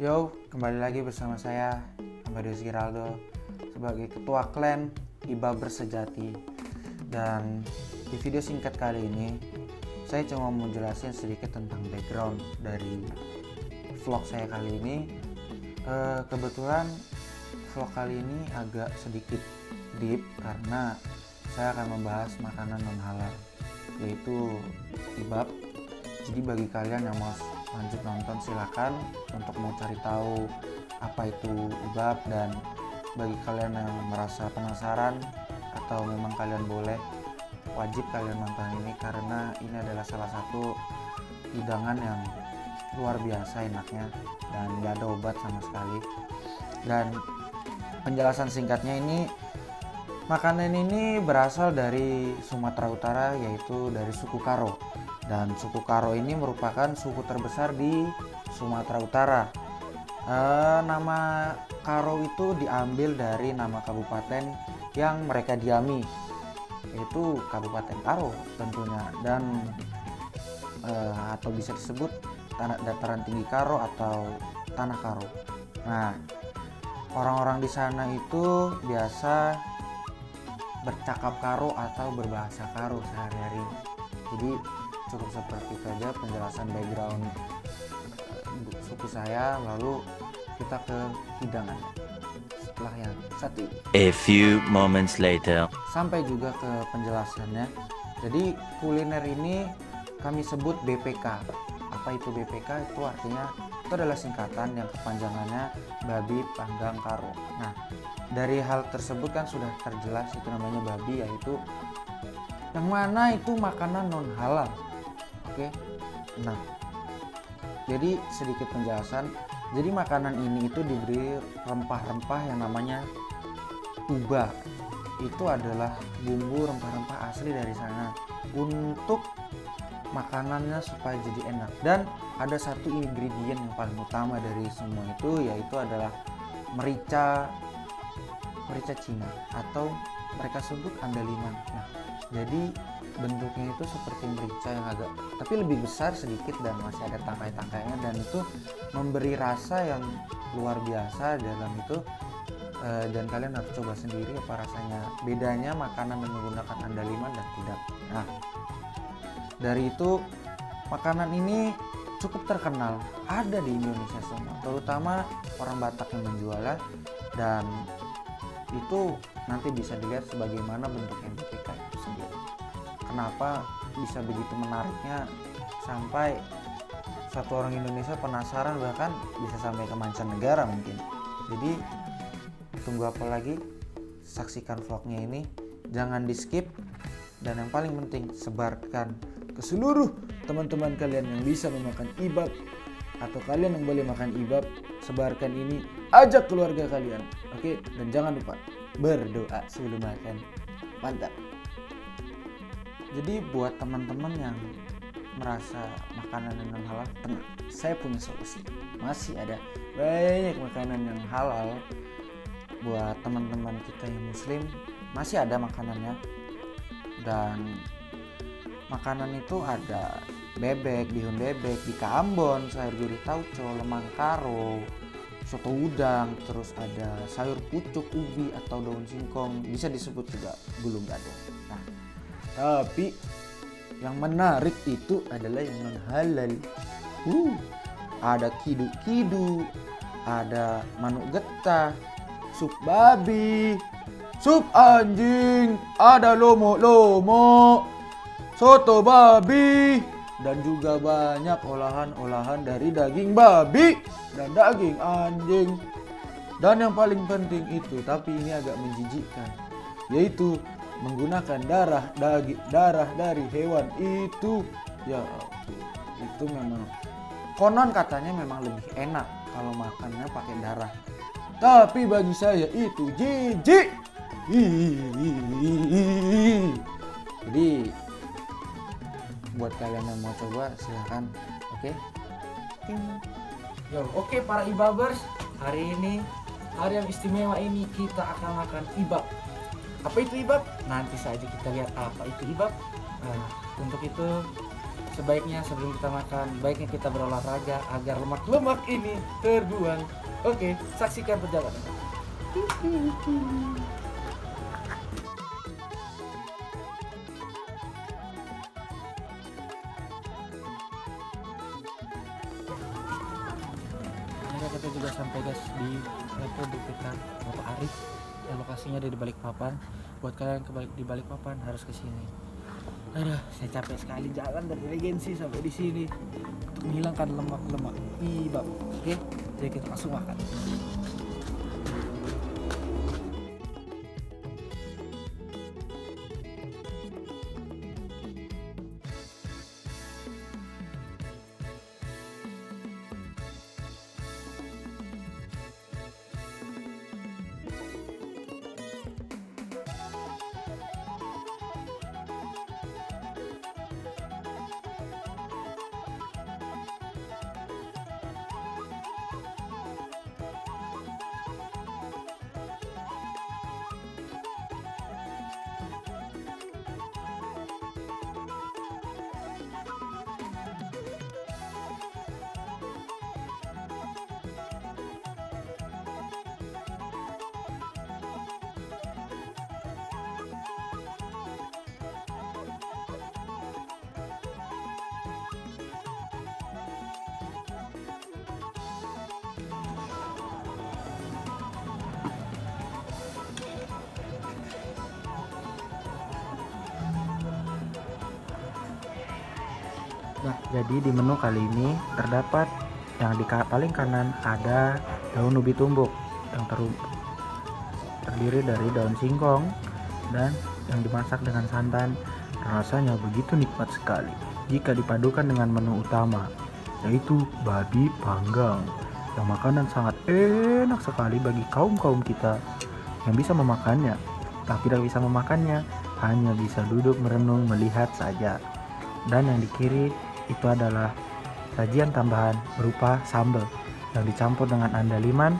Yo, kembali lagi bersama saya, Amadius Giraldo, sebagai Ketua Klan Ibab Bersejati. Dan di video singkat kali ini, saya cuma mau jelasin sedikit tentang background dari vlog saya kali ini. Kebetulan vlog kali ini agak sedikit deep karena saya akan membahas makanan non halal, yaitu ibab. Jadi bagi kalian yang mau lanjut nonton silakan untuk mau cari tahu apa itu ibab, dan bagi kalian yang merasa penasaran atau memang kalian boleh, wajib kalian nonton ini karena ini adalah salah satu hidangan yang luar biasa enaknya dan gak ada obat sama sekali. Dan penjelasan singkatnya ini, makanan ini berasal dari Sumatera Utara, yaitu dari suku Karo. Dan suku Karo ini merupakan suku terbesar di Sumatera Utara. Nama Karo itu diambil dari nama kabupaten yang mereka diami, yaitu Kabupaten Karo tentunya, dan atau bisa disebut dataran tinggi Karo atau tanah Karo. Nah, orang-orang di sana itu biasa bercakap Karo atau berbahasa Karo sehari-hari. Jadi cukup seperti itu aja penjelasan background suku saya. Lalu kita ke hidangan setelah yang satu ini. A few moments later. Sampai juga ke penjelasannya. Jadi kuliner ini kami sebut BPK. Apa itu BPK? Itu artinya, itu adalah singkatan yang kepanjangannya babi panggang karo. Nah, dari hal tersebut kan sudah terjelas itu namanya babi, yaitu yang mana itu makanan non halal. Oke. Nah, jadi sedikit penjelasan. Jadi makanan ini itu diberi rempah-rempah yang namanya tuba. Itu adalah bumbu rempah-rempah asli dari sana untuk makanannya supaya jadi enak. Dan ada satu ingredient yang paling utama dari semua itu, yaitu adalah merica Cina atau mereka sebut andaliman. Nah, jadi bentuknya itu seperti merica yang agak, tapi lebih besar sedikit dan masih ada tangkai-tangkainya, dan itu memberi rasa yang luar biasa dalam itu. Dan kalian harus coba sendiri apa rasanya, bedanya makanan yang menggunakan andaliman dan tidak. Nah, dari itu makanan ini cukup terkenal, ada di Indonesia semua, terutama orang Batak yang menjualnya. Dan itu nanti bisa dilihat sebagaimana bentuk BPK itu sendiri. Kenapa bisa begitu menariknya sampai satu orang Indonesia penasaran, bahkan bisa sampai ke mancanegara mungkin. Jadi tunggu apa lagi, saksikan vlognya ini, jangan di skip, dan yang paling penting sebarkan ke seluruh teman-teman kalian yang bisa memakan ibab, atau kalian yang boleh makan ibab. Sebarkan ini, ajak keluarga kalian, oke? Dan jangan lupa berdoa sebelum makan. Mantap. Jadi buat teman-teman yang merasa makanan non halal, tenang, saya punya solusi. Masih ada banyak makanan yang halal buat teman-teman kita yang muslim, masih ada makanannya. Dan makanan itu ada bebek, bihun bebek, bika Ambon, sayur gurih tauco, lemang karo, soto udang, terus ada sayur pucuk, ubi atau daun singkong, bisa disebut juga gulung gadong. Nah, tapi yang menarik itu adalah yang non halal. Ada kidu-kidu, ada manuk getah, sup babi, sup anjing, ada lomo-lomo, soto babi, dan juga banyak olahan-olahan dari daging babi dan daging anjing. Dan yang paling penting itu, tapi ini agak menjijikkan, yaitu menggunakan darah dari hewan itu. Ya, itu memang konon katanya memang lebih enak kalau makannya pakai darah. Tapi bagi saya itu jijik. Jadi buat kalian yang mau coba silahkan. Oke. Oke para ibabers, hari ini hari yang istimewa ini kita akan makan ibab. Apa itu ibab? Nanti saja kita lihat apa itu ibab. Nah, untuk itu sebaiknya sebelum kita makan, baiknya kita berolahraga agar lemak-lemak ini terbuang. Oke, saksikan perjalanan. Akhirnya kita juga sampai guys di BPK Bapak Arif. Yang lokasinya ada di Balikpapan. Buat kalian di Balikpapan harus ke sini. Aduh, saya capek sekali jalan dari Regensi sampai di sini untuk menghilangkan lemak-lemak ibab. Oke, jadi kita langsung makan. Nah, jadi di menu kali ini terdapat yang di paling kanan ada daun ubi tumbuk yang terdiri dari daun singkong dan yang dimasak dengan santan. Rasanya begitu nikmat sekali jika dipadukan dengan menu utama, yaitu babi panggang. Yang makanan sangat enak sekali bagi kaum-kaum kita yang bisa memakannya. Tak tidak bisa memakannya, hanya bisa duduk merenung melihat saja. Dan yang di kiri itu adalah sajian tambahan berupa sambal yang dicampur dengan andaliman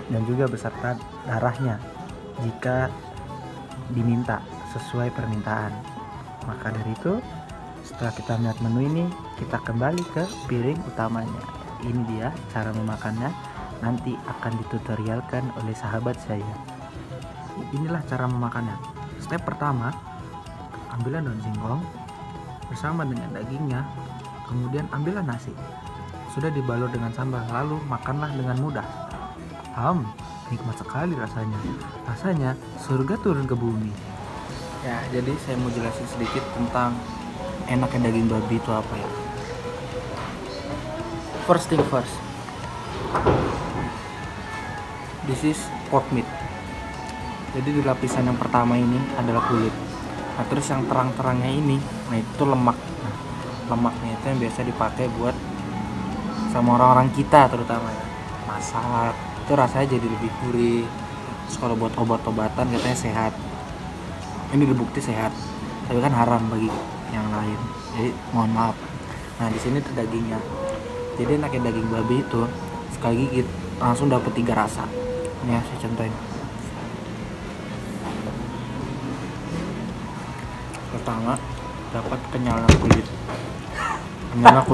dan juga beserta darahnya jika diminta sesuai permintaan. Maka dari itu, setelah kita melihat menu ini, kita kembali ke piring utamanya. Ini dia cara memakannya, nanti akan ditutorialkan oleh sahabat saya. Inilah cara memakannya. Step pertama, ambillah daun singkong bersama dengan dagingnya, kemudian ambillah nasi, sudah dibalur dengan sambal, lalu makanlah dengan mudah. Nikmat sekali rasanya surga turun ke bumi. Ya, jadi saya mau jelasin sedikit tentang enaknya daging babi itu apa ya. First thing first, this is pork meat. Jadi di lapisan yang pertama ini adalah kulit. Nah, terus yang terang-terangnya ini, nah itu lemak. Nah, lemaknya itu yang biasa dipakai buat sama orang-orang kita terutama ya. Masak, itu rasanya jadi lebih gurih. Terus kalau buat obat-obatan katanya sehat. Ini terbukti sehat, tapi kan haram bagi yang lain. Jadi mohon maaf. Nah, di sini tuh dagingnya. Jadi enaknya daging babi itu sekali gigit langsung dapet 3 rasa. Ini ya, saya contohin. Pertama, dapat kenyalnya kulit. Yang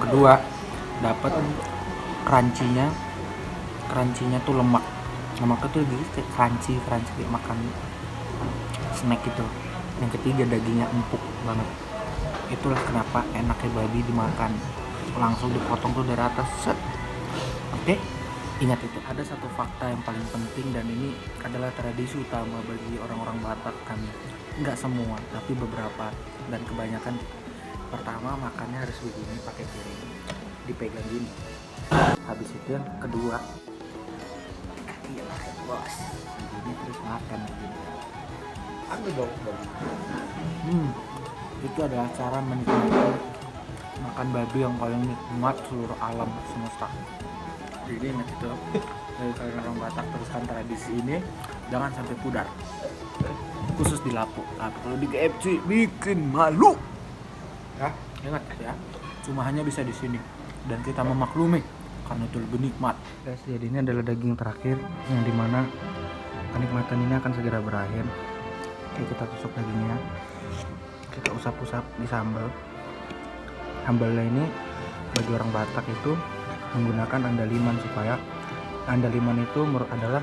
kedua dapat crunchy-nya tuh lemaknya tuh jadi kayak crunchy kayak makan snack gitu. Yang ketiga, dagingnya empuk banget. Itulah kenapa enaknya babi dimakan, langsung dipotong tuh dari atas, set. Oke? Ingat itu, ada satu fakta yang paling penting dan ini adalah tradisi utama bagi orang-orang Batak kami. Enggak semua, tapi beberapa dan kebanyakan. Pertama, makannya harus begini, pakai piring, dipegang gini. Habis itu yang kedua, iyalah bos, begini terus makan begini. Ambil dong. Itu adalah cara menikmati makan babi yang paling nikmat seluruh alam semesta. Jadi ingat itu, dari kalian orang Batak teruskan tradisi ini, jangan sampai pudar. Khusus di Lapu. Kalau di KFC bikin malu. Ya, ingat ya. Cuma hanya bisa di sini dan kita memaklumi karena itu lebih nikmat. Guys, jadi ini adalah daging terakhir yang dimana kenikmatan ini akan segera berakhir. Oke, kita tusuk dagingnya. kita usap-usap di sambal. Sambalnya ini bagi orang Batak itu menggunakan andaliman, supaya andaliman itu adalah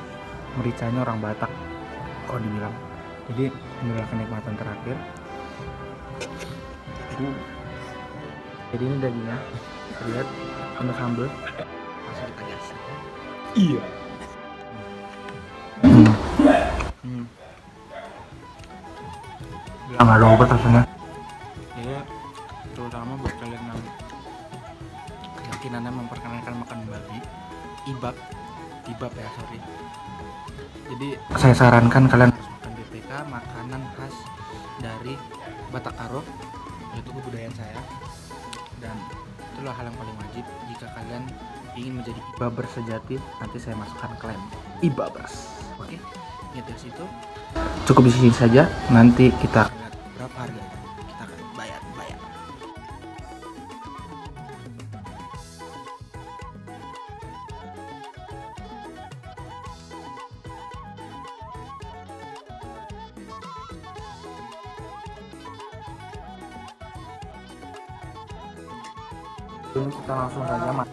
mericanya orang Batak kalau dibilang. Jadi inilah kenikmatan terakhir. Jadi ini dagingnya, lihat sama sambal, langsung kita gaskan. Iya. Bilang nggak lupa rasanya. Jadi terutama buat kalian yang keyakinannya memperkenalkan makan babi, ibab ya, sorry. Jadi saya sarankan kalian harus makan BPK, makanan khas dari Batak Karo, yaitu kebudayaan saya. Dan itulah hal yang paling wajib jika kalian ingin menjadi ibabers sejati. Nanti saya masukkan klaim ibabers. Oke, lihat dari situ. Cukup di sini saja. Nanti kita akan lihat berapa harganya. Kita akan bayar. Ini kita langsung saja